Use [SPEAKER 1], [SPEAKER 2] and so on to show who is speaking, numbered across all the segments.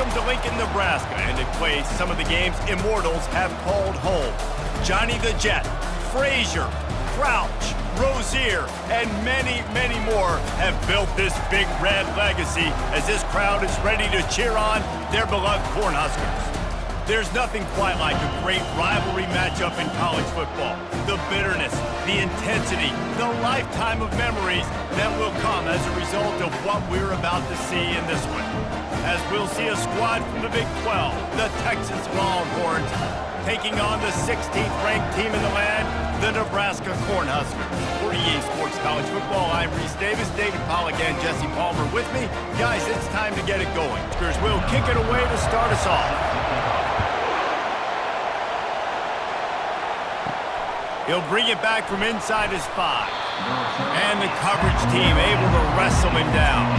[SPEAKER 1] Welcome to Lincoln, Nebraska, and they play some of the games immortals have called home. Johnny the Jet, Frazier, Crouch, Rozier, and many, many more have built this big red legacy as this crowd is ready to cheer on their beloved Cornhuskers. There's nothing quite like a great rivalry matchup in college football. The bitterness, the intensity, the lifetime of memories that will come as a result of what we're about to see in this one. As we'll see a squad from the Big 12, the Texas Longhorns, taking on the 16th ranked team in the land, the Nebraska Cornhuskers. For EA Sports College Football, I'm Reese Davis, David Pollack, and Jesse Palmer with me. Guys, it's time to get it going. We'll kick it away to start us off. He'll bring it back from inside his 5. And the coverage team able to wrestle him down.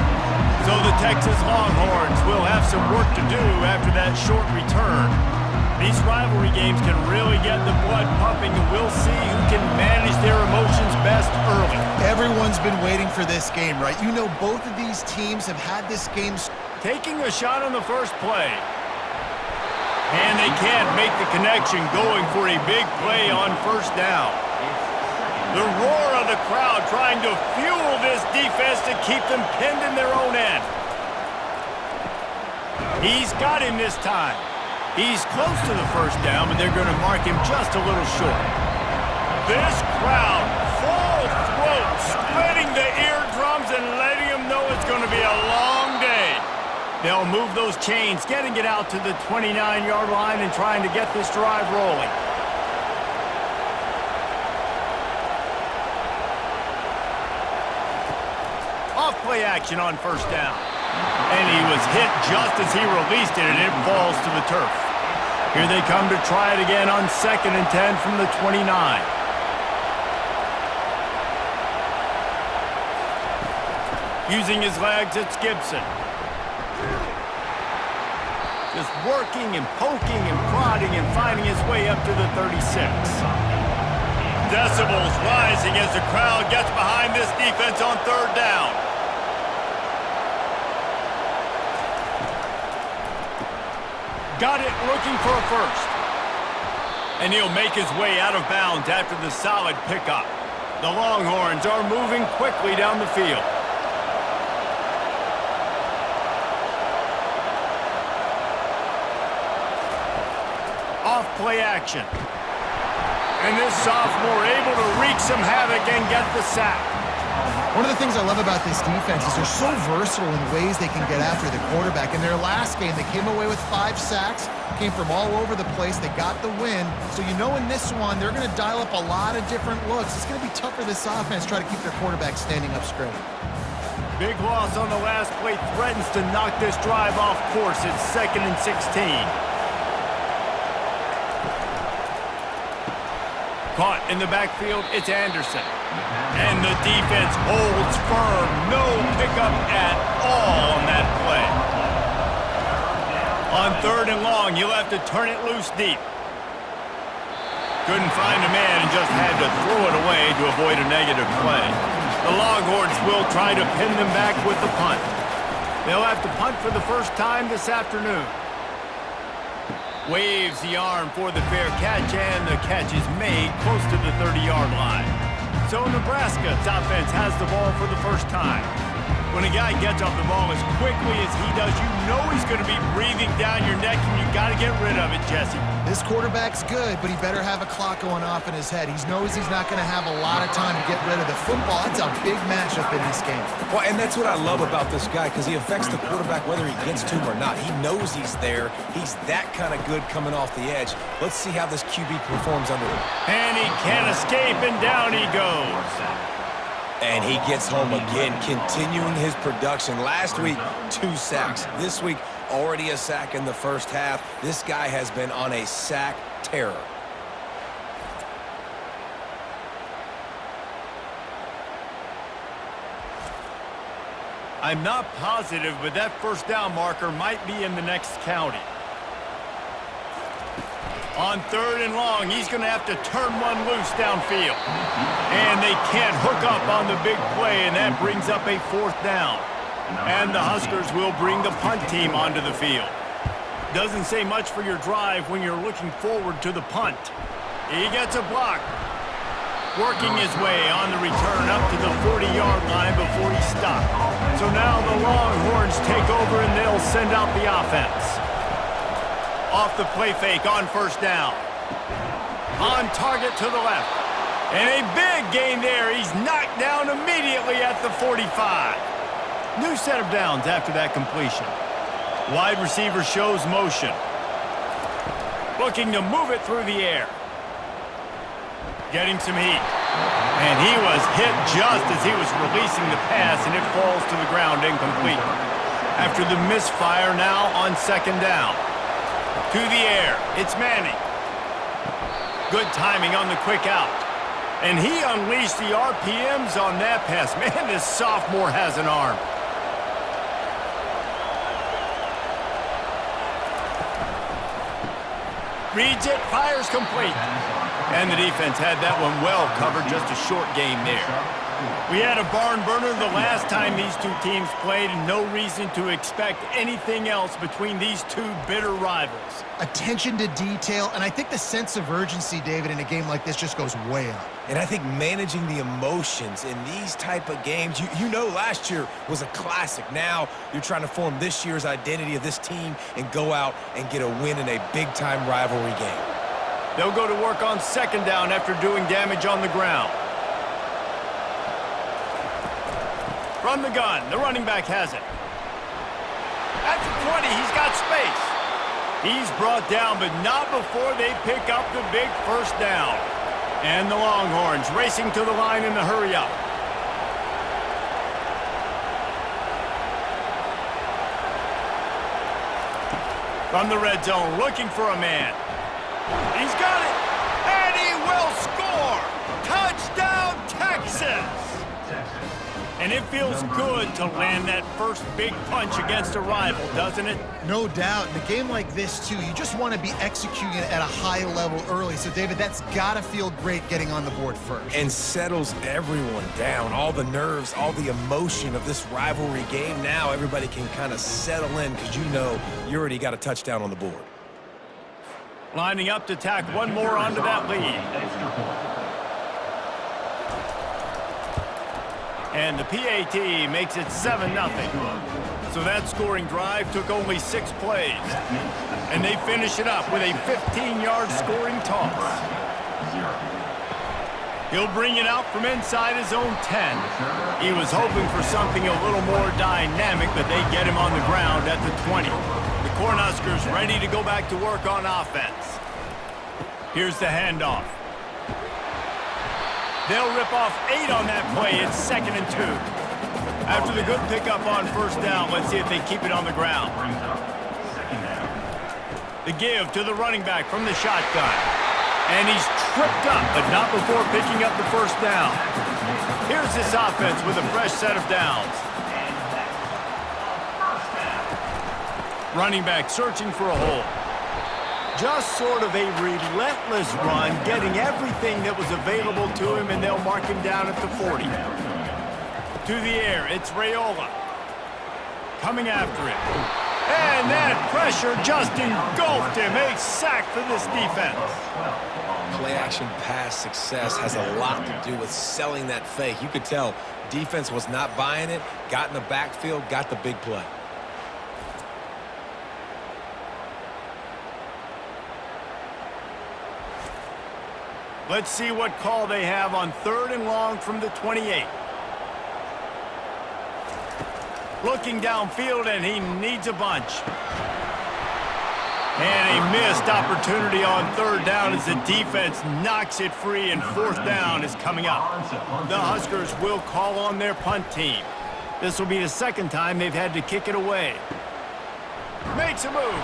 [SPEAKER 1] So the Texas Longhorns will have some work to do after that short return. These rivalry games can really get the blood pumping, and we'll see who can manage their emotions best early.
[SPEAKER 2] Everyone's been waiting for this game, right? You know both of these teams have had this game.
[SPEAKER 1] Taking a shot on the first play. And they can't make the connection, going for a big play on first down. The roar of the crowd trying to fuel this defense to keep them pinned in their own end. He's got him this time. He's close to the first down, but they're going to mark him just a little short. This crowd, full throat, splitting the eardrums and letting them know it's going to be a long day. They'll move those chains, getting it out to the 29-yard line and trying to get this drive rolling. Off-play action on first down. And he was hit just as he released it, and it falls to the turf. Here they come to try it again on 2nd and 10 from the 29. Using his legs, it's Gibson. Just working and poking and prodding and finding his way up to the 36. Decibels rising as the crowd gets behind this defense on third down. Got it, looking for a first. And he'll make his way out of bounds after the solid pickup. The Longhorns are moving quickly down the field. Off-play action. And this sophomore able to wreak some havoc and get the sack.
[SPEAKER 2] One of the things I love about this defense is they're so versatile in ways they can get after the quarterback. In their last game, they came away with 5 sacks, came from all over the place. They got the win. So you know in this one, they're going to dial up a lot of different looks. It's going to be tough for this offense to try to keep their quarterback standing up straight.
[SPEAKER 1] Big loss on the last play threatens to knock this drive off course. It's 2nd and 16. Caught in the backfield, it's Anderson. And the defense holds firm. No pickup at all on that play. On 3rd and long, you'll have to turn it loose deep. Couldn't find a man and just had to throw it away to avoid a negative play. The Longhorns will try to pin them back with the punt. They'll have to punt for the first time this afternoon. Waves the arm for the fair catch, and the catch is made close to the 30-yard line. So Nebraska's offense has the ball for the first time. When a guy gets off the ball as quickly as he does, you know he's going to be breathing down your neck, and you got to get rid of it, Jesse.
[SPEAKER 2] This quarterback's good, but he better have a clock going off in his head. He knows he's not going to have a lot of time to get rid of the football. It's a big matchup in this game.
[SPEAKER 3] Well, and that's what I love about this guy, because he affects the quarterback whether he gets to him or not. He knows he's there. He's that kind of good coming off the edge. Let's see how this QB performs under him.
[SPEAKER 1] And he can't escape, and down he goes.
[SPEAKER 3] And he gets home again, continuing his production. Last week, 2 sacks. This week, already a sack in the first half. This guy has been on a sack terror.
[SPEAKER 1] I'm not positive, but that first down marker might be in the next county. On 3rd and long, he's going to have to turn one loose downfield. And they can't hook up on the big play, and that brings up a 4th down. And the Huskers will bring the punt team onto the field. Doesn't say much for your drive when you're looking forward to the punt. He gets a block. Working his way on the return up to the 40-yard line before he stopped. So now the Longhorns take over and they'll send out the offense. Off the play fake on first down. On target to the left. And a big gain there. He's knocked down immediately at the 45. New set of downs after that completion. Wide receiver shows motion. Looking to move it through the air. Getting some heat. And he was hit just as he was releasing the pass, and it falls to the ground incomplete. After the misfire now on second down. To the air. It's Manning. Good timing on the quick out. And he unleashed the RPMs on that pass. Man, this sophomore has an arm. Reads it, fires complete. And the defense had that one well covered, just a short game there. We had a barn burner the last time these two teams played, and no reason to expect anything else between these two bitter rivals.
[SPEAKER 2] Attention to detail, and I think the sense of urgency, David, in a game like this just goes way up.
[SPEAKER 3] And I think managing the emotions in these type of games, you know last year was a classic. Now you're trying to form this year's identity of this team and go out and get a win in a big-time rivalry game.
[SPEAKER 1] They'll go to work on second down after doing damage on the ground. From the gun, the running back has it. At the 20, he's got space. He's brought down, but not before they pick up the big first down. And the Longhorns racing to the line in the hurry-up. From the red zone, looking for a man. He's got it, and he will score! Touchdown, Texas! And it feels good to land that first big punch against a rival, doesn't it?
[SPEAKER 2] No doubt. In a game like this, too, you just want to be executing it at a high level early. So, David, that's got to feel great getting on the board first.
[SPEAKER 3] And settles everyone down. All the nerves, all the emotion of this rivalry game. Now everybody can kind of settle in because you know you already got a touchdown on the board.
[SPEAKER 1] Lining up to tack one more onto that lead. And the PAT makes it 7-0. So that scoring drive took only 6 plays. And they finish it up with a 15-yard scoring toss. He'll bring it out from inside his own 10. He was hoping for something a little more dynamic, but they get him on the ground at the 20. The Cornhuskers ready to go back to work on offense. Here's the handoff. They'll rip off 8 on that play. It's 2nd and 2. After the good pickup on first down, let's see if they keep it on the ground. The give to the running back from the shotgun. And he's tripped up, but not before picking up the first down. Here's this offense with a fresh set of downs. Running back searching for a hole. Just sort of a relentless run, getting everything that was available to him, and they'll mark him down at the 40. To the air, it's Raiola. Coming after him. And that pressure just engulfed him. A sack for this defense.
[SPEAKER 3] Play-action pass success has a lot to do with selling that fake. You could tell defense was not buying it, got in the backfield, got the big play.
[SPEAKER 1] Let's see what call they have on 3rd and long from the 28. Looking downfield, and he needs a bunch. And a missed opportunity on 3rd down as the defense knocks it free, and 4th down is coming up. The Huskers will call on their punt team. This will be the 2nd time they've had to kick it away. Makes a move.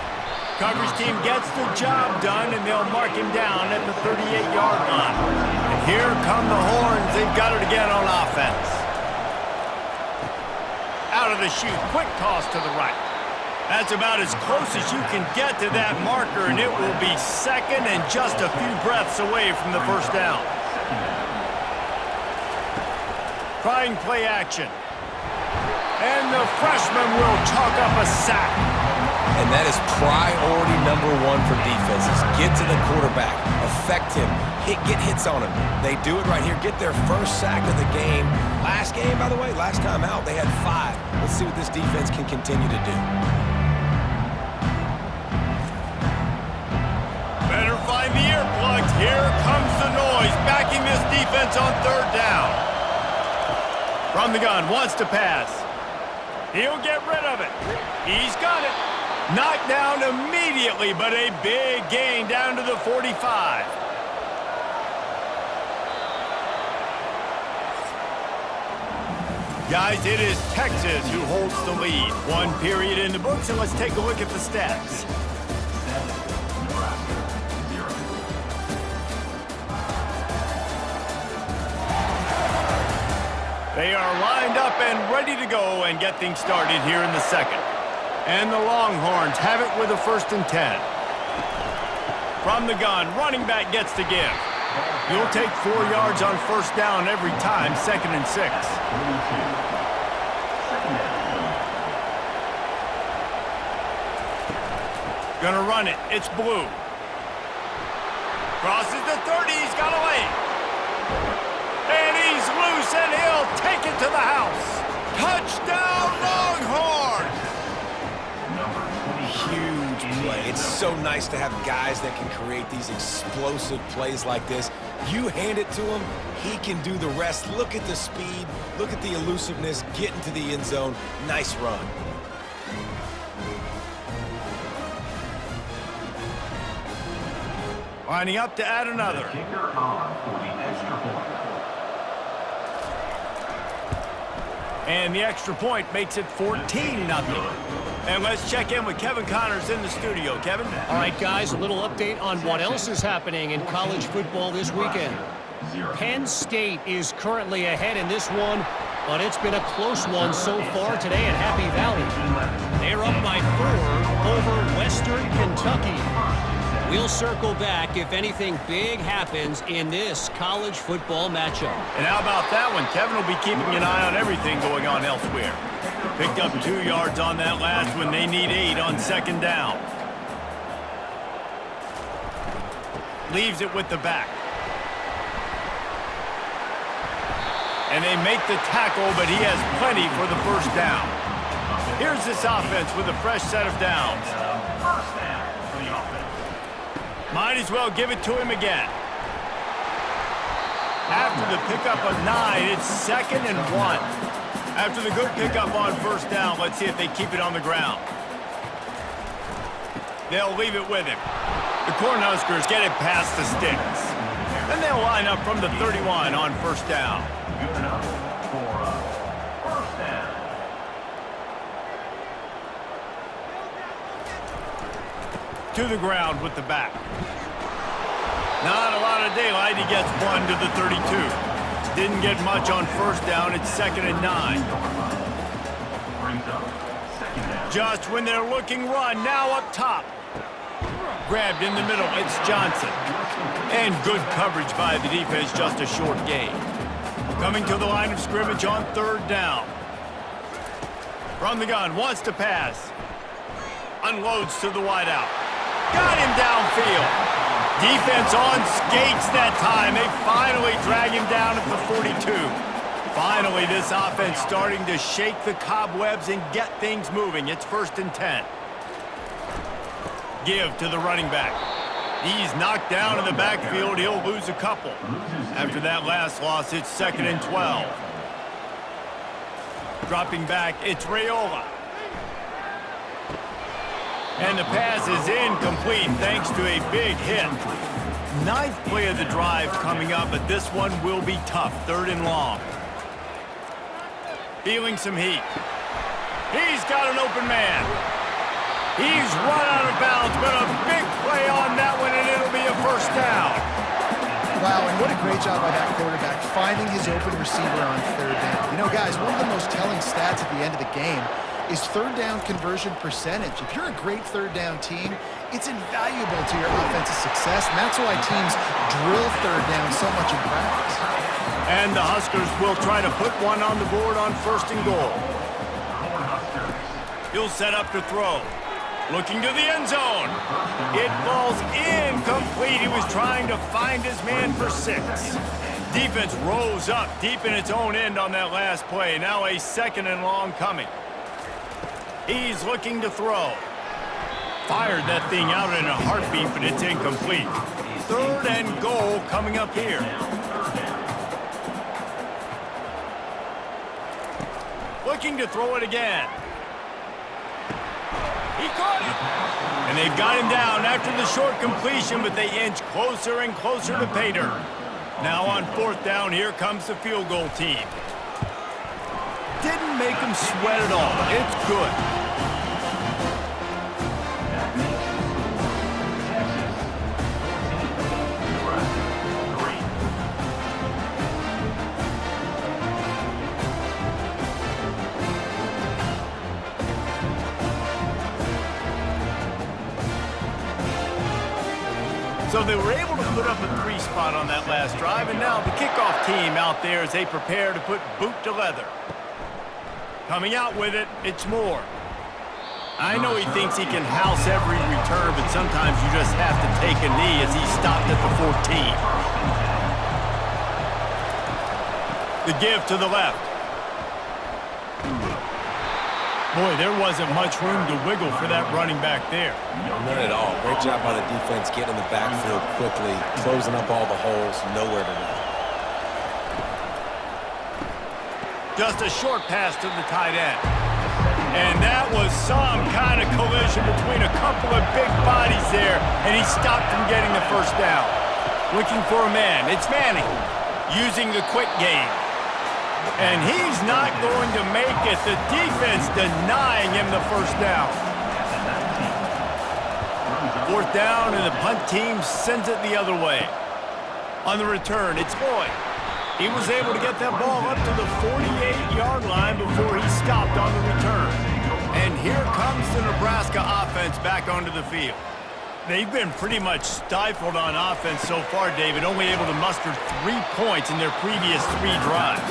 [SPEAKER 1] Coverage team gets the job done, and they'll mark him down at the 38-yard line. And here come the Horns. They've got it again on offense. Out of the chute, quick toss to the right. That's about as close as you can get to that marker, and it will be 2nd and just a few breaths away from the first down. Trying play action. And the freshman will chalk up a sack.
[SPEAKER 3] And that is priority number one for defenses. Get to the quarterback, affect him, get hits on him. They do it right here. Get their first sack of the game. Last game, by the way, last time out, they had 5. Let's see what this defense can continue to do.
[SPEAKER 1] Better find the earplugs. Here comes the noise, backing this defense on third down. From the gun, wants to pass. He'll get rid of it. He's got it. Knocked down immediately, but a big gain down to the 45. Guys, it is Texas who holds the lead. 1 period in the books, and let's take a look at the stats. They are lined up and ready to go and get things started here in the second. And the Longhorns have it with a 1st and 10. From the gun, running back gets to give. You'll take 4 yards on 1st down every time, 2nd and 6. Gonna run it. It's Blue. Crosses the 30. He's got away. And he's loose, and he'll take it to the house. Touchdown, Longhorns!
[SPEAKER 3] Huge play. It's so nice to have guys that can create these explosive plays like this. You hand it to him, he can do the rest. Look at the speed. Look at the elusiveness. Get into the end zone. Nice run.
[SPEAKER 1] Lining up to add another. And the extra point makes it 14-0. And let's check in with Kevin Connors in the studio. Kevin?
[SPEAKER 4] All right, guys, a little update on what else is happening in college football this weekend. Penn State is currently ahead in this one, but it's been a close one so far today in Happy Valley. They're up by 4 over Western Kentucky. We'll circle back if anything big happens in this college football matchup.
[SPEAKER 1] And how about that one? Kevin will be keeping an eye on everything going on elsewhere. Picked up 2 yards on that last one. They need 8 on 2nd down. Leaves it with the back. And they make the tackle, but he has plenty for the 1st down. Here's this offense with a fresh set of downs. Might as well give it to him again. After the pickup of 9, it's 2nd and 1. After the good pickup on 1st down, let's see if they keep it on the ground. They'll leave it with him. The Cornhuskers get it past the sticks. Then they'll line up from the 31 on 1st down.
[SPEAKER 5] Good enough for a 1st down.
[SPEAKER 1] To the ground with the back. Not a lot of daylight. He gets 1 to the 32. Didn't get much on 1st down. It's 2nd and 9. Just when they're looking run, now up top. Grabbed in the middle. It's Johnson. And good coverage by the defense. Just a short gain. Coming to the line of scrimmage on 3rd down. From the gun. Wants to pass. Unloads to the wideout. Got him downfield. Defense on skates that time. They finally drag him down at the 42. Finally, this offense starting to shake the cobwebs and get things moving. It's 1st and 10. Give to the running back. He's knocked down in the backfield. He'll lose a couple. After that last loss, it's 2nd and 12. Dropping back, it's Raiola. And the pass is incomplete thanks to a big hit. 9th play of the drive coming up, but this one will be tough. 3rd and long. Feeling some heat. He's got an open man. He's run out of bounds, but a big play on that one, and it'll be a 1st down.
[SPEAKER 2] Wow, and what a great job by that quarterback, finding his open receiver on 3rd down. You know, guys, one of the most telling stats at the end of the game is 3rd down conversion percentage. If you're a great 3rd down team, it's invaluable to your offensive success, and that's why teams drill 3rd down so much in practice.
[SPEAKER 1] And the Huskers will try to put one on the board on 1st and goal. He'll set up to throw. Looking to the end zone. It falls incomplete. He was trying to find his man for 6. Defense rose up deep in its own end on that last play. Now a 2nd and long coming. He's looking to throw. Fired that thing out in a heartbeat, but it's incomplete. 3rd and goal coming up here. Looking to throw it again. He caught it. And they've got him down after the short completion, but they inch closer and closer to pay dirt. Now on 4th down, here comes the field goal team. Didn't make him sweat at all. It's good. So they were able to put up a 3 spot on that last drive, and now the kickoff team out there as they prepare to put boot to leather. Coming out with it, it's Moore. I know he thinks he can house every return, but sometimes you just have to take a knee as he stopped at the 14. The give to the left. Boy, there wasn't much room to wiggle for that running back there.
[SPEAKER 3] None at all. Great job by the defense getting in the backfield quickly, closing up all the holes, nowhere to run.
[SPEAKER 1] Just a short pass to the tight end. And that was some kind of collision between a couple of big bodies there, and he stopped from getting the 1st down. Looking for a man. It's Manning using the quick game. And he's not going to make it. The defense denying him the 1st down. 4th down, and the punt team sends it the other way. On the return, it's Boyd. He was able to get that ball up to the 48-yard line before he stopped on the return. And here comes the Nebraska offense back onto the field. They've been pretty much stifled on offense so far, David, only able to muster 3 points in their previous 3 drives.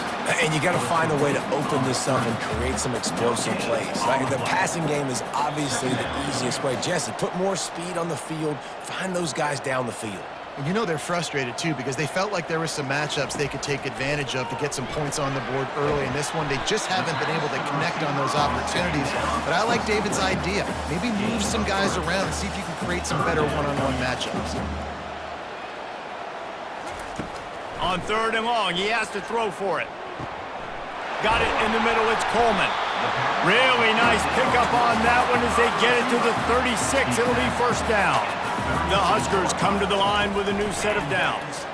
[SPEAKER 3] And you got to find a way to open this up and create some explosive plays. Like the passing game is obviously the easiest way. Jesse, put more speed on the field, find those guys down the field.
[SPEAKER 2] And you know they're frustrated, too, because they felt like there were some matchups they could take advantage of to get some points on the board early. In this one, they just haven't been able to connect on those opportunities. But I like David's idea. Maybe move some guys around and see if you can create some better one-on-one matchups.
[SPEAKER 1] On 3rd and long, he has to throw for it. Got it in the middle, it's Coleman. Really nice pickup on that one as they get it to the 36. It'll be 1st down. The Huskers come to the line with a new set of downs.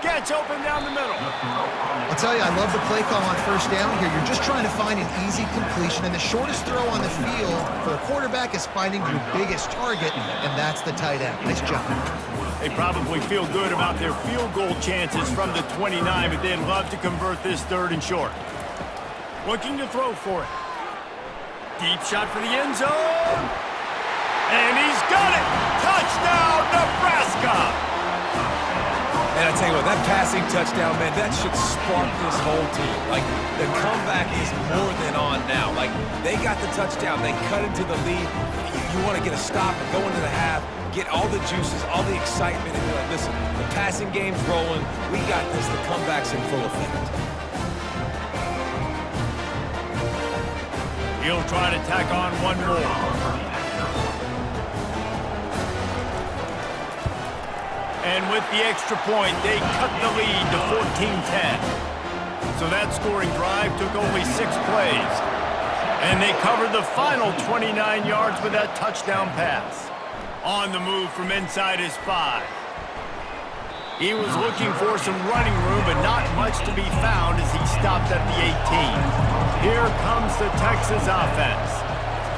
[SPEAKER 1] Gets open down the middle.
[SPEAKER 2] I'll tell you, I love the play call on 1st down here. You're just trying to find an easy completion, and the shortest throw on the field for a quarterback is finding your biggest target, and that's the tight end. Nice job.
[SPEAKER 1] They probably feel good about their field goal chances from the 29, but they'd love to convert this 3rd and short. Looking to throw for it. Deep shot for the end zone. And he's got it! Touchdown, Nebraska!
[SPEAKER 3] And I tell you what, that passing touchdown, man, that should spark this whole team. Like, the comeback is more than on now. Like, they got the touchdown. They cut into the lead. You want to get a stop and go into the half, get all the juices, all the excitement, and be like, listen, the passing game's rolling. We got this. The comeback's in full effect.
[SPEAKER 1] He'll try to tack on one more. And with the extra point, they cut the lead to 14-10. So that scoring drive took only 6 plays. And they covered the final 29 yards with that touchdown pass. On the move from inside his 5. He was looking for some running room, but not much to be found as he stopped at the 18. Here comes the Texas offense.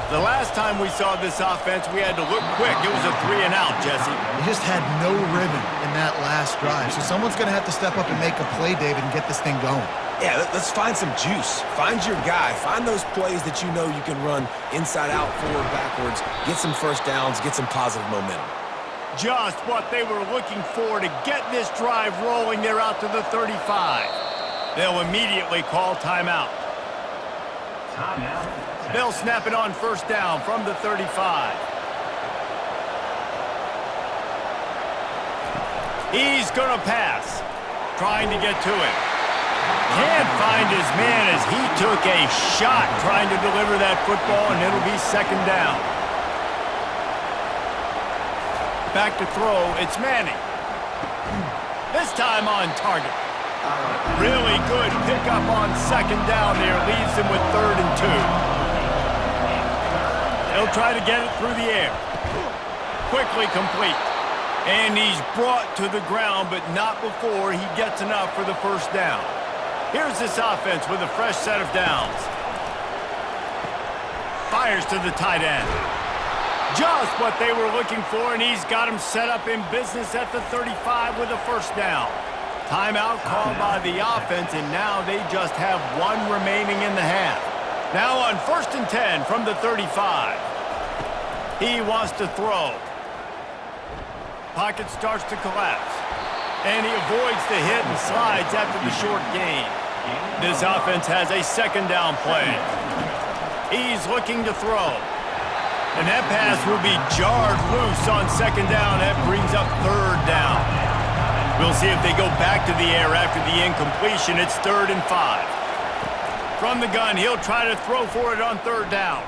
[SPEAKER 1] The last time we saw this offense, we had to look quick. It was a 3 and out, Jesse.
[SPEAKER 2] They just had no rhythm in that last drive. So someone's going to have to step up and make a play, David, and get this thing going.
[SPEAKER 3] Yeah, let's find some juice. Find your guy. Find those plays that you know you can run inside out, forward, backwards. Get some 1st downs. Get some positive momentum.
[SPEAKER 1] Just what they were looking for to get this drive rolling. They're out to the 35. They'll immediately call timeout.
[SPEAKER 5] Timeout,
[SPEAKER 1] They'll snap it on first down from the 35. He's going to pass, trying to get to it. Can't find his man as he took a shot trying to deliver that football, and it'll be second down. Back to throw, it's Manning. This time on target. Really good pickup on second down there, leaves him with 3rd and 2. He'll try to get it through the air. Quickly complete. And he's brought to the ground, but not before he gets enough for the first down. Here's this offense with a fresh set of downs. Fires to the tight end. Just what they were looking for, and he's got him set up in business at the 35 with a first down. Timeout called by the offense, and now they just have 1 remaining in the half. Now on 1st and 10 from the 35. He wants to throw. Pocket starts to collapse. And he avoids the hit and slides after the short gain. This offense has a second down play. He's looking to throw. And that pass will be jarred loose on second down. That brings up 3rd down. We'll see if they go back to the air after the incompletion. It's 3rd and 5. From the gun, he'll try to throw for it on 3rd down.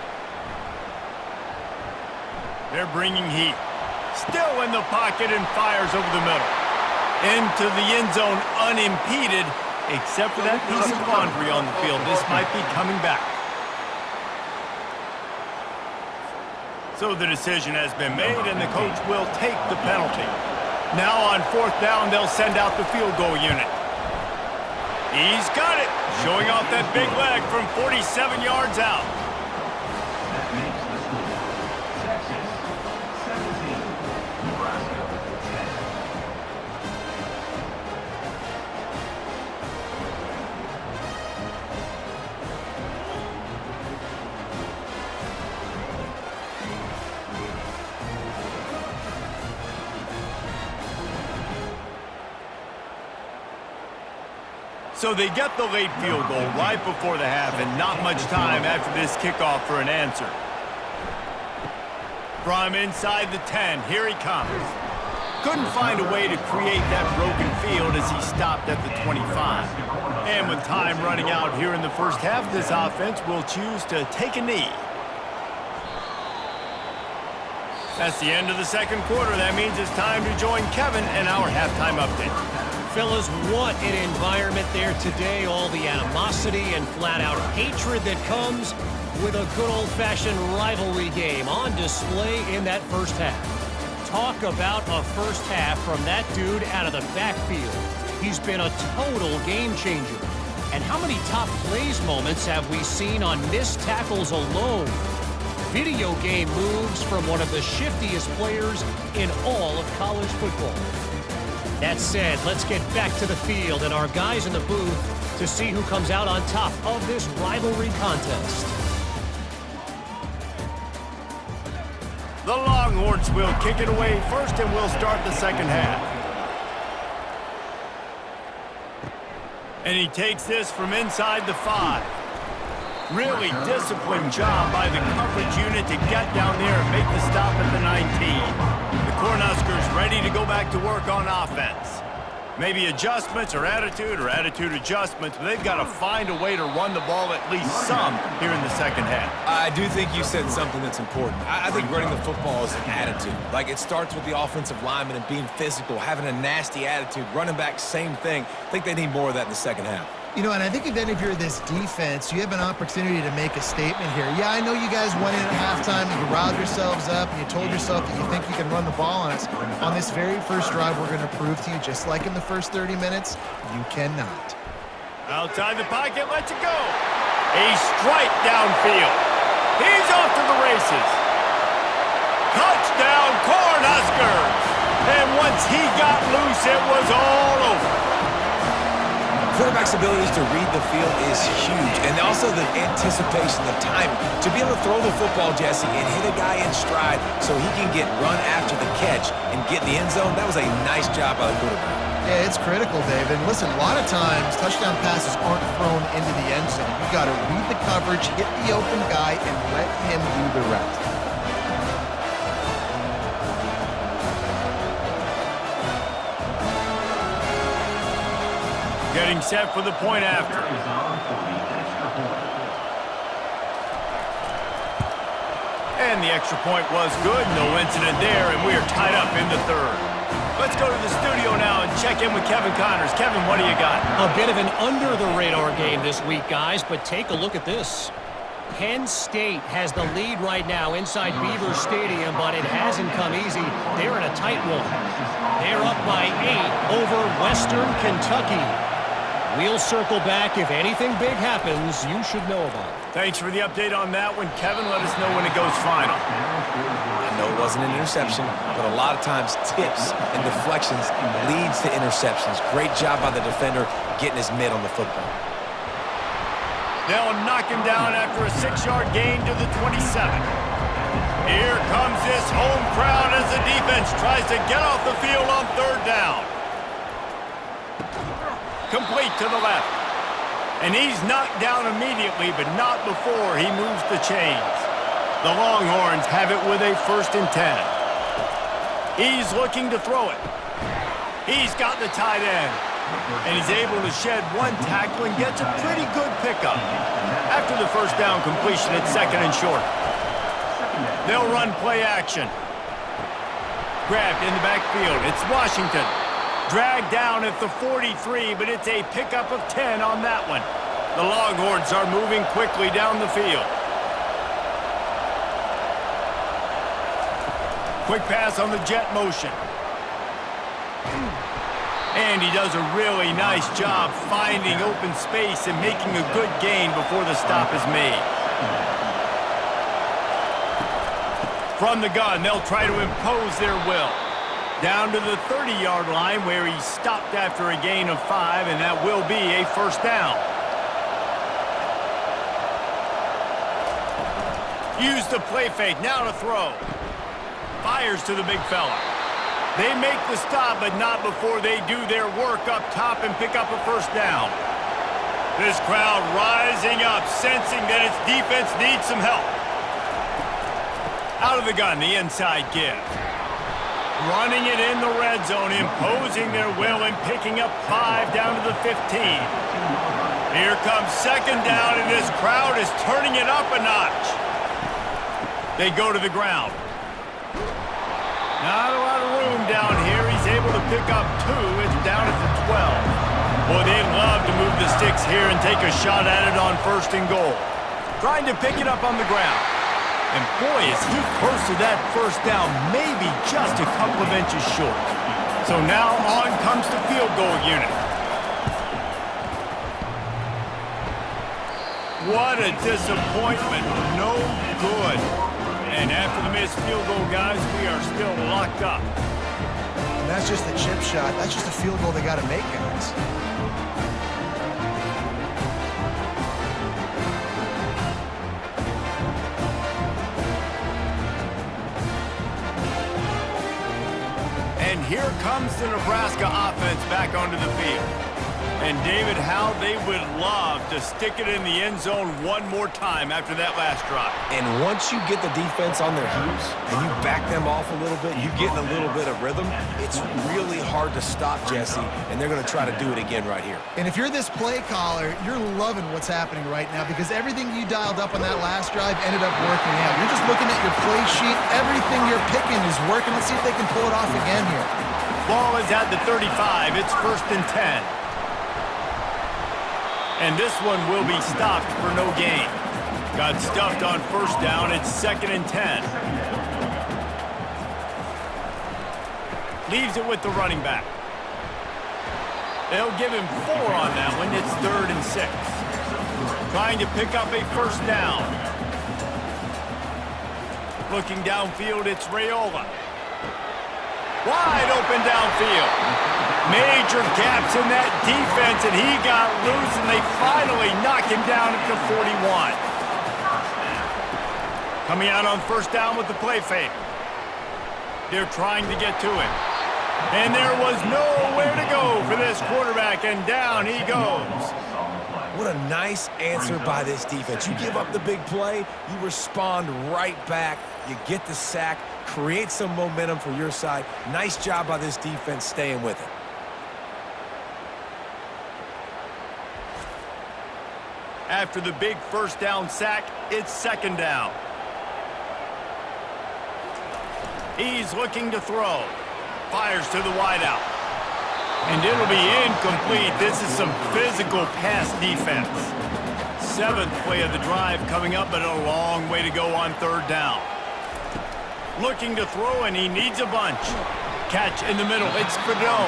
[SPEAKER 1] They're bringing heat. Still in the pocket and fires over the middle. Into the end zone unimpeded, except for that piece of laundry on the field. This might be coming back. So the decision has been made, and the coach will take the penalty. Now on 4th down, they'll send out the field goal unit. He's got it, showing off that big leg from 47 yards out.
[SPEAKER 5] That makes the score Texas 17, Nebraska 10.
[SPEAKER 1] So they get the late field goal right before the half, and not much time after this kickoff for an answer. From inside the 10, here he comes. Couldn't find a way to create that broken field as he stopped at the 25. And with time running out here in the first half, this offense will choose to take a knee. That's the end of the second quarter. That means it's time to join Kevin in our halftime update.
[SPEAKER 4] Fellas, what an environment there today. All the animosity and flat-out hatred that comes with a good old-fashioned rivalry game on display in that first half. Talk about a first half from that dude out of the backfield. He's been a total game changer. And how many top plays moments have we seen on missed tackles alone? Video game moves from one of the shiftiest players in all of college football. That said, let's get back to the field and our guys in the booth to see who comes out on top of this rivalry contest.
[SPEAKER 1] The Longhorns will kick it away first, and we'll start the second half. And he takes this from inside the 5. Really disciplined job by the coverage unit to get down there and make the stop at the 19. The Cornhuskers ready to go back to work on offense. Maybe adjustments or attitude adjustments, but they've got to find a way to run the ball at least some here in the second half.
[SPEAKER 3] I do think you said something that's important. I think running the football is an attitude. Like, it starts with the offensive lineman and being physical, having a nasty attitude. Running back, same thing. I think they need more of that in the second half.
[SPEAKER 2] You know, and I think if you're this defense, you have an opportunity to make a statement here. Yeah, I know you guys went in at halftime and you riled yourselves up and you told yourself that you think you can run the ball on us. On this very first drive, we're going to prove to you, just like in the first 30 minutes, you cannot.
[SPEAKER 1] Outside the pocket, lets it go. A strike downfield. He's off to the races. Touchdown, Cornhuskers! And once he got loose, it was all over.
[SPEAKER 3] Quarterback's abilities to read the field is huge, and also the anticipation, the timing. To be able to throw the football, Jesse, and hit a guy in stride so he can get run after the catch and get in the end zone, that was a nice job by the quarterback.
[SPEAKER 2] Yeah, it's critical, David. And listen, a lot of times touchdown passes aren't thrown into the end zone. You got to read the coverage, hit the open guy, and let him do the rest.
[SPEAKER 1] Getting set for the point after. And the extra point was good. No incident there, and we are tied up in the third. Let's go to the studio now and check in with Kevin Connors. Kevin, what do you got?
[SPEAKER 4] A bit of an under-the-radar game this week, guys, but take a look at this. Penn State has the lead right now inside Beaver Stadium, but it hasn't come easy. They're in a tight one. They're up by 8 over Western Kentucky. We'll circle back. If anything big happens, you should know about it.
[SPEAKER 1] Thanks for the update on that one, Kevin. Let us know when it goes final.
[SPEAKER 3] I know it wasn't an interception, but a lot of times tips and deflections leads to interceptions. Great job by the defender getting his mid on the football.
[SPEAKER 1] They'll knock him down after a 6-yard gain to the 27. Here comes this home crowd as the defense tries to get off the field on third down. Complete to the left. And he's knocked down immediately, but not before he moves the chains. The Longhorns have it with a 1st and 10. He's looking to throw it. He's got the tight end. And he's able to shed one tackle and gets a pretty good pickup. After the first down completion, it's 2nd and short. They'll run play action. Grabbed in the backfield. It's Washington. Dragged down at the 43, but it's a pickup of 10 on that one. The Longhorns are moving quickly down the field. Quick pass on the jet motion. And he does a really nice job finding open space and making a good gain before the stop is made. From the gun, they'll try to impose their will. Down to the 30-yard line where he stopped after a gain of 5, and that will be a 1st down. Use the play fake, now to throw. Fires to the big fella. They make the stop, but not before they do their work up top and pick up a 1st down. This crowd rising up, sensing that its defense needs some help. Out of the gun, the inside give. Running it in the red zone, imposing their will and picking up 5 down to the 15. Here comes 2nd down, and this crowd is turning it up a notch. They go to the ground. Not a lot of room down here. He's able to pick up 2. It's down at the 12. Boy, they'd love to move the sticks here and take a shot at it on 1st and goal. Trying to pick it up on the ground. And boy, is he close to that 1st down, maybe just a couple of inches short. So now on comes the field goal unit. What a disappointment. No good. And after the missed field goal, guys, we are still locked up.
[SPEAKER 2] And that's just a chip shot. That's just a field goal they got to make, guys.
[SPEAKER 1] And here comes the Nebraska offense back onto the field. And David, how they would love to stick it in the end zone one more time after that last drive.
[SPEAKER 3] And once you get the defense on their heels and you back them off a little bit, you get in a little bit of rhythm, it's really hard to stop, Jesse, and they're going to try to do it again right here.
[SPEAKER 2] And if you're this play caller, you're loving what's happening right now because everything you dialed up on that last drive ended up working out. You're just looking at your play sheet. Everything you're picking is working. Let's see if they can pull it off again here.
[SPEAKER 1] Ball is at the 35. It's 1st and 10. And this one will be stopped for no gain. Got stuffed on 1st down. It's 2nd and 10. Leaves it with the running back. They'll give him 4 on that one. It's 3rd and 6. Trying to pick up a 1st down. Looking downfield, it's Raiola. Wide open downfield. Major gaps in that defense, and he got loose, and they finally knock him down at the 41. Coming out on 1st down with the play fake. They're trying to get to him. And there was nowhere to go for this quarterback, and down he goes.
[SPEAKER 3] What a nice answer by this defense. You give up the big play, you respond right back, you get the sack, create some momentum for your side. Nice job by this defense staying with it.
[SPEAKER 1] After the big first down sack, it's second down. He's looking to throw. Fires to the wideout. And it'll be incomplete. This is some physical pass defense. Seventh play of the drive coming up, but a long way to go on third down. Looking to throw, and he needs a bunch. Catch in the middle. It's Fidel.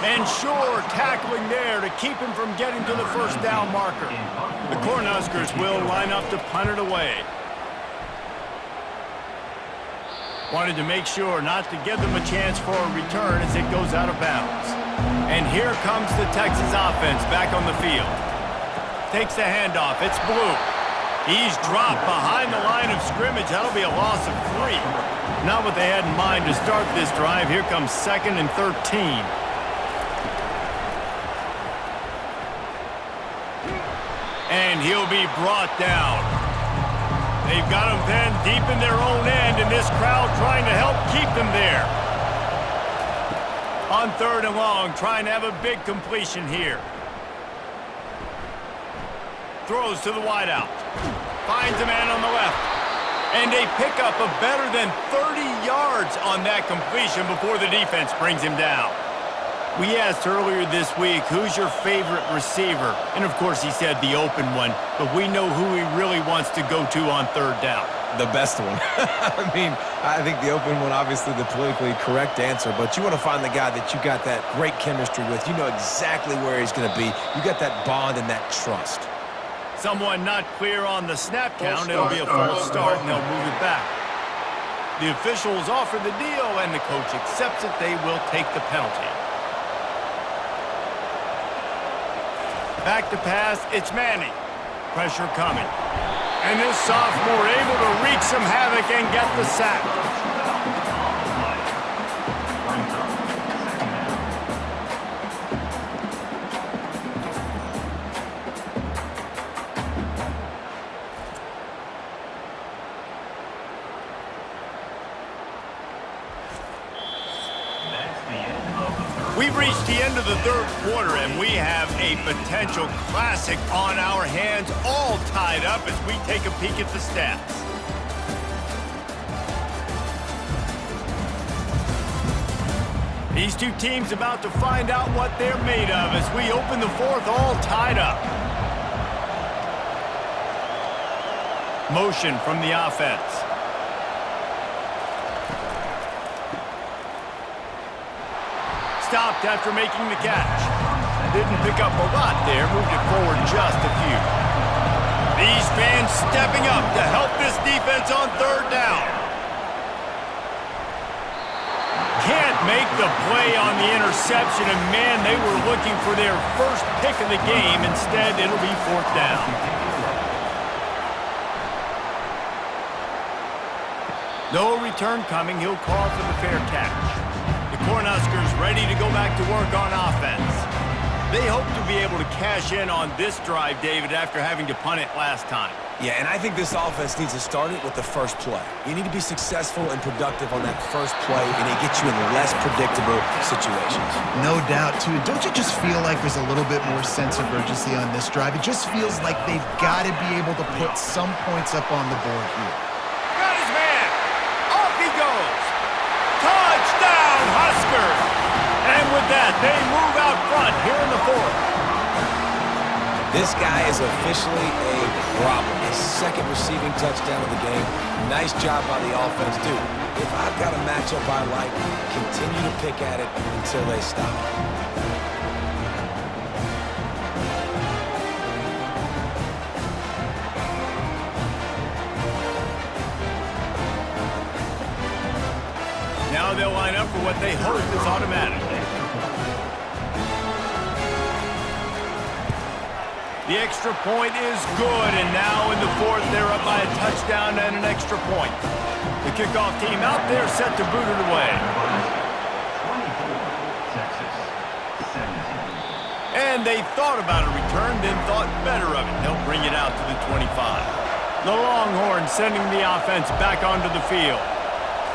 [SPEAKER 1] And sure, tackling there to keep him from getting to the first down marker. The Cornhuskers will line up to punt it away. Wanted to make sure not to give them a chance for a return as it goes out of bounds. And here comes the Texas offense back on the field. Takes the handoff. It's Blue. He's dropped behind the line of scrimmage. That'll be a loss of 3. Not what they had in mind to start this drive. Here comes 2nd and 13. And he'll be brought down. They've got him pinned deep in their own end, and this crowd trying to help keep them there. On third and long, trying to have a big completion here. Throws to the wideout. Finds a man on the left. And a pickup of better than 30 yards on that completion before the defense brings him down. We asked earlier this week, who's your favorite receiver? And of course he said the open one, but we know who he really wants to go to on third down.
[SPEAKER 3] The best one. I mean, I think the open one, obviously the politically correct answer, but you want to find the guy that you got that great chemistry with. You know exactly where he's going to be. You got that bond and that trust.
[SPEAKER 1] Someone not clear on the snap count. It'll be a false start, and they'll move it back. The officials offer the deal, and the coach accepts it. They will take the penalty. Back to pass, it's Manning. Pressure coming. And this sophomore able to wreak some havoc and get the sack. We've reached the end of the third quarter, and we have a potential classic on our hands, all tied up as we take a peek at the stats. These two teams about to find out what they're made of as we open the fourth, all tied up. Motion from the offense. Stopped after making the catch. Didn't pick up a lot there, moved it forward just a few. These fans stepping up to help this defense on third down. Can't make the play on the interception, and man, they were looking for their first pick of the game. Instead, it'll be fourth down. No return coming. He'll call for the fair catch. Cornhuskers ready to go back to work on offense. They hope to be able to cash in on this drive, David, after having to punt it last time.
[SPEAKER 3] Yeah, and I think this offense needs to start it with the first play. You need to be successful and productive on that first play, and it gets you in less predictable situations.
[SPEAKER 2] No doubt, too. Don't you just feel like there's a little bit more sense of urgency on this drive? It just feels like they've got to be able to put some points up on the board here.
[SPEAKER 1] Got his man. Off he goes. Touchdown, Huskers! And with that, they move out front here in the fourth.
[SPEAKER 3] This guy is officially a problem. His second receiving touchdown of the game. Nice job by the offense, dude. If I've got a matchup I like, continue to pick at it until they stop.
[SPEAKER 1] Now they'll line up for what they hope is automatic. The extra point is good, and now in the fourth, they're up by a touchdown and an extra point. The kickoff team out there set to boot it away. And they thought about a return, then thought better of it. They'll bring it out to the 25. The Longhorns sending the offense back onto the field.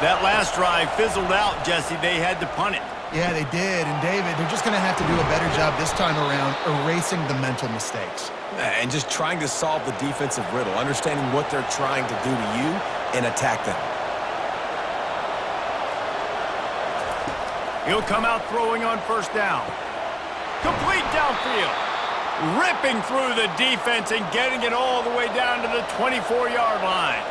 [SPEAKER 1] That last drive fizzled out, Jesse. They had to punt it.
[SPEAKER 2] Yeah, they did. And, David, they're just going to have to do a better job this time around erasing the mental mistakes.
[SPEAKER 3] And just trying to solve the defensive riddle, understanding what they're trying to do to you and attack them.
[SPEAKER 1] He'll come out throwing on first down. Complete downfield. Ripping through the defense and getting it all the way down to the 24-yard line.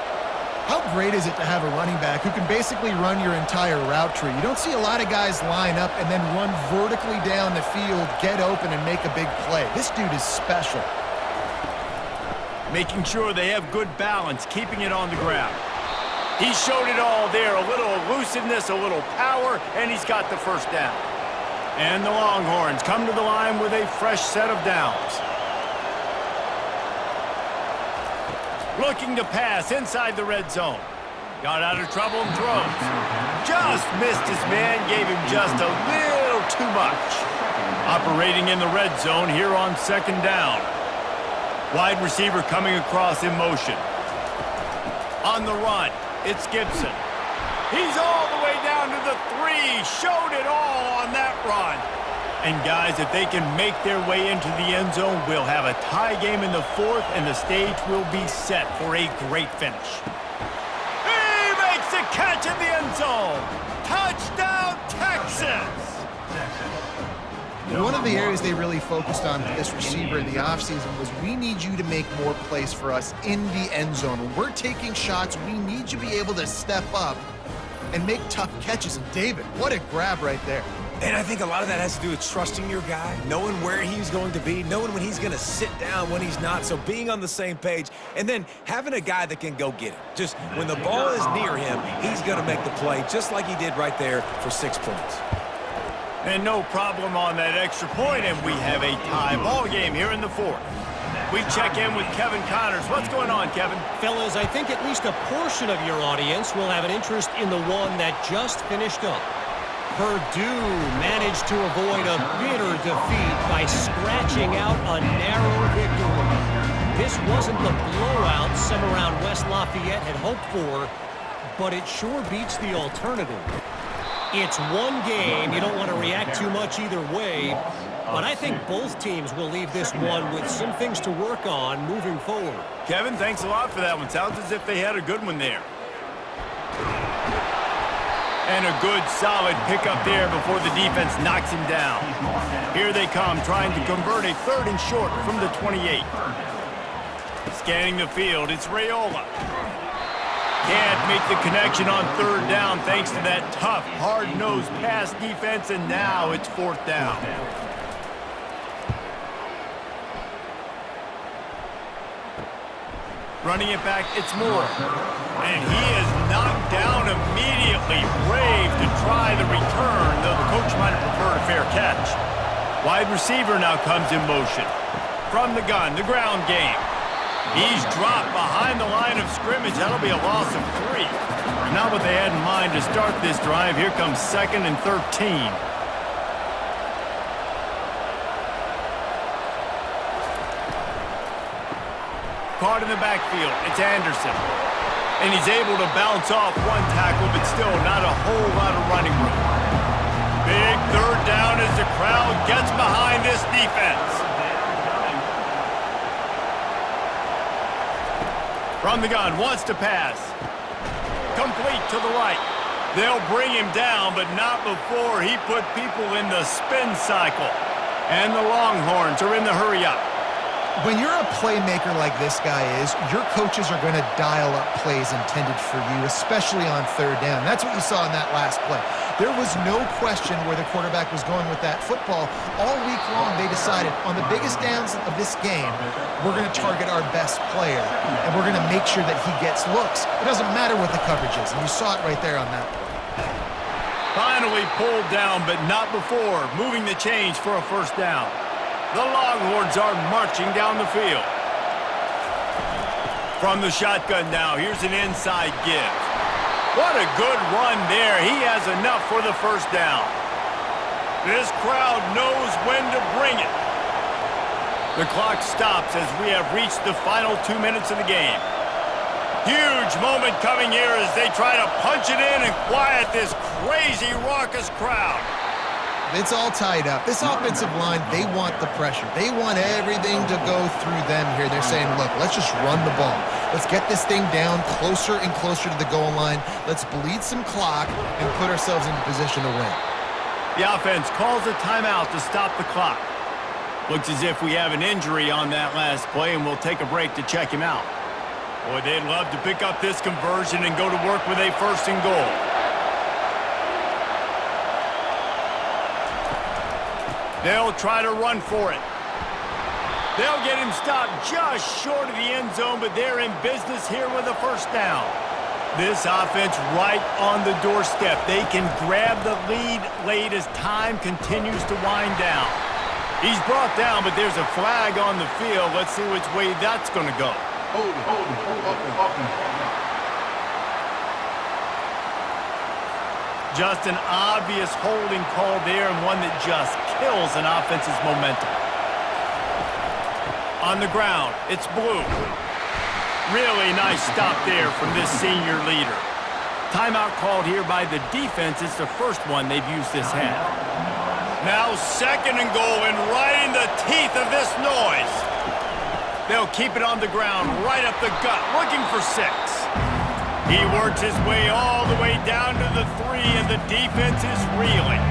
[SPEAKER 2] How great is it to have a running back who can basically run your entire route tree? You don't see a lot of guys line up and then run vertically down the field, get open, and make a big play. This dude is special.
[SPEAKER 1] Making sure they have good balance, keeping it on the ground. He showed it all there, a little elusiveness, a little power, and he's got the first down. And the Longhorns come to the line with a fresh set of downs. Looking to pass inside the red zone. Got out of trouble and throws. Just missed his man, gave him just a little too much. Operating in the red zone here on second down. Wide receiver coming across in motion. On the run, it's Gibson. He's all the way down to the 3. Showed it all on that run. And guys, if they can make their way into the end zone, we'll have a tie game in the 4th, and the stage will be set for a great finish. He makes a catch in the end zone. Touchdown, Texas!
[SPEAKER 2] One of the areas they really focused on for this receiver in the offseason was we need you to make more plays for us in the end zone. When we're taking shots, we need you to be able to step up and make tough catches. And David, what a grab right there.
[SPEAKER 3] And I think a lot of that has to do with trusting your guy, knowing where he's going to be, knowing when he's going to sit down, when he's not, so being on the same page, and then having a guy that can go get it. Just when the ball is near him, he's going to make the play, just like he did right there for 6 points.
[SPEAKER 1] And no problem on that extra point, and we have a tie ball game here in the 4th. We check in with Kevin Connors. What's going on, Kevin?
[SPEAKER 4] Fellas, I think at least a portion of your audience will have an interest in the one that just finished up. Purdue managed to avoid a bitter defeat by scratching out a narrow victory. This wasn't the blowout some around West Lafayette had hoped for, but it sure beats the alternative. It's one game. You don't want to react too much either way, but I think both teams will leave this one with some things to work on moving forward.
[SPEAKER 1] Kevin, thanks a lot for that one. Sounds as if they had a good one there. And a good, solid pickup there before the defense knocks him down. Here they come, trying to convert a 3rd and short from the 28. Scanning the field, it's Raiola. Can't make the connection on 3rd down thanks to that tough, hard-nosed pass defense, and now it's 4th down. Running it back, it's Moore. And he is knocked down immediately. Brave to try the return, though the coach might have preferred a fair catch. Wide receiver now comes in motion. From the gun, the ground game. He's dropped behind the line of scrimmage. That'll be a loss of 3. Not what they had in mind to start this drive. Here comes 2nd and 13. Caught in the backfield, it's Anderson. And he's able to bounce off one tackle, but still not a whole lot of running room. Big 3rd down as the crowd gets behind this defense. From the gun, wants to pass. Complete to the right. They'll bring him down, but not before he put people in the spin cycle. And the Longhorns are in the hurry up.
[SPEAKER 2] When you're a playmaker like this guy is, your coaches are going to dial up plays intended for you, especially on 3rd down. That's what you saw in that last play. There was no question where the quarterback was going with that football. All week long, they decided on the biggest downs of this game, we're going to target our best player, and we're going to make sure that he gets looks. It doesn't matter what the coverage is, and you saw it right there on that play.
[SPEAKER 1] Finally pulled down, but not before moving the chains for a 1st down. The Longhorns are marching down the field. From the shotgun now, here's an inside give. What a good run there. He has enough for the 1st down. This crowd knows when to bring it. The clock stops as we have reached the final 2 minutes of the game. Huge moment coming here as they try to punch it in and quiet this crazy, raucous crowd.
[SPEAKER 2] It's all tied up. This offensive line, they want the pressure. They want everything to go through them here. They're saying, look, let's just run the ball. Let's get this thing down closer and closer to the goal line. Let's bleed some clock and put ourselves into position to win.
[SPEAKER 1] The offense calls a timeout to stop the clock. Looks as if we have an injury on that last play, and we'll take a break to check him out. Boy, they'd love to pick up this conversion and go to work with a first and goal. They'll try to run for it. They'll get him stopped just short of the end zone, but they're in business here with a first down. This offense right on the doorstep. They can grab the lead late as time continues to wind down. He's brought down, but there's a flag on the field. Let's see which way that's going to go. Just an obvious holding call there, and one that just kills an offense's momentum. On the ground, it's Blue. Really nice stop there from this senior leader. Timeout called here by the defense. It's the first one they've used this half. Now second and goal, and right in the teeth of this noise. They'll keep it on the ground, right up the gut, looking for 6. He works his way all the way down to the 3, and the defense is reeling.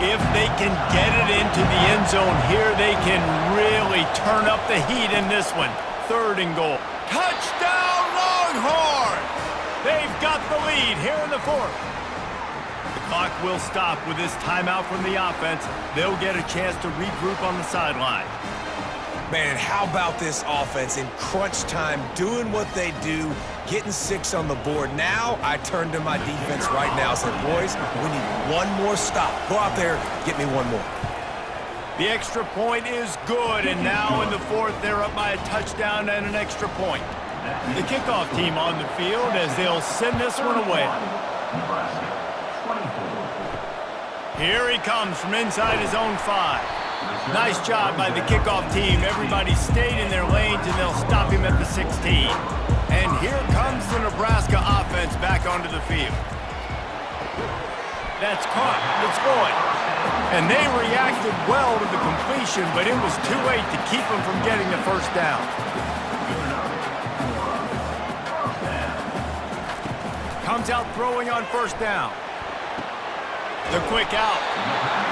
[SPEAKER 1] If they can get it into the end zone here, they can really turn up the heat in this one. Third and goal. Touchdown, Longhorns! They've got the lead here in the 4th. The clock will stop with this timeout from the offense. They'll get a chance to regroup on the sideline.
[SPEAKER 3] Man, how about this offense in crunch time, doing what they do, getting 6 on the board. Now I turn to my defense right now and say, boys, we need one more stop. Go out there, get me one more.
[SPEAKER 1] The extra point is good, and now in the 4th, they're up by a touchdown and an extra point. The kickoff team on the field as they'll send this one away. Here he comes from inside his own 5. Nice job by the kickoff team. Everybody stayed in their lanes, and they'll stop him at the 16. And here comes the Nebraska offense back onto the field. That's caught. It's going. And they reacted well to the completion, but it was too late to keep them from getting the first down. Comes out throwing on first down. The quick out.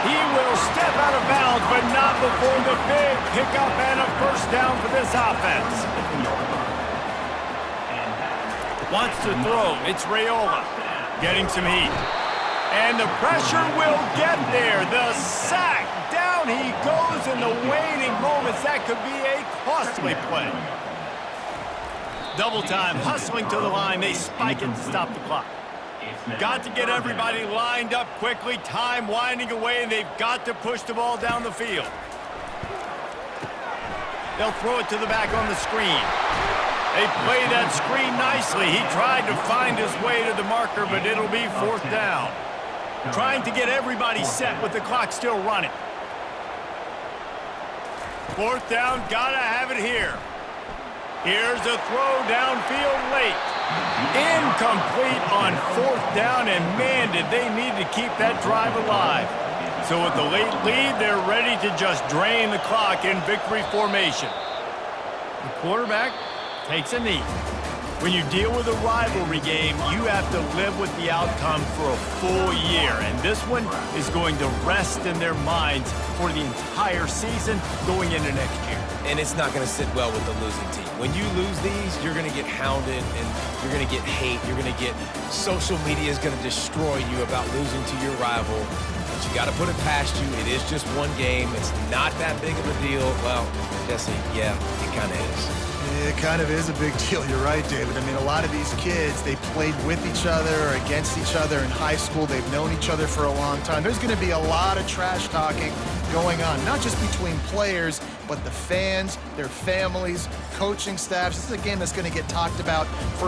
[SPEAKER 1] He will step out of bounds, but not before the big pickup and a first down for this offense. Wants to throw. It's Raiola getting some heat. And the pressure will get there. The sack. Down he goes in the waning moments. That could be a costly play. Double time, hustling to the line. They spike it to stop the clock. Got to get everybody lined up quickly. Time winding away, and they've got to push the ball down the field. They'll throw it to the back on the screen. They play that screen nicely. He tried to find his way to the marker, but it'll be 4th down. Trying to get everybody set with the clock still running. 4th down, gotta have it here. Here's a throw downfield late. Incomplete on 4th down, and man, did they need to keep that drive alive. So with the late lead, they're ready to just drain the clock in victory formation. The quarterback takes a knee. When you deal with a rivalry game, you have to live with the outcome for a full year, and this one is going to rest in their minds for the entire season going into next year.
[SPEAKER 3] And it's not going to sit well with the losing team. When you lose these, you're going to get hounded, and you're going to get hate. You're going to get social media is going to destroy you about losing to your rival. But you got to put it past you. It is just one game. It's not that big of a deal. Well, Jesse, yeah, it kind of is.
[SPEAKER 2] It kind of is a big deal. You're right, David. I mean, a lot of these kids, they played with each other or against each other in high school. They've known each other for a long time. There's going to be a lot of trash talking going on, not just between players, but the fans, their families, coaching staffs. This is a game that's going to get talked about for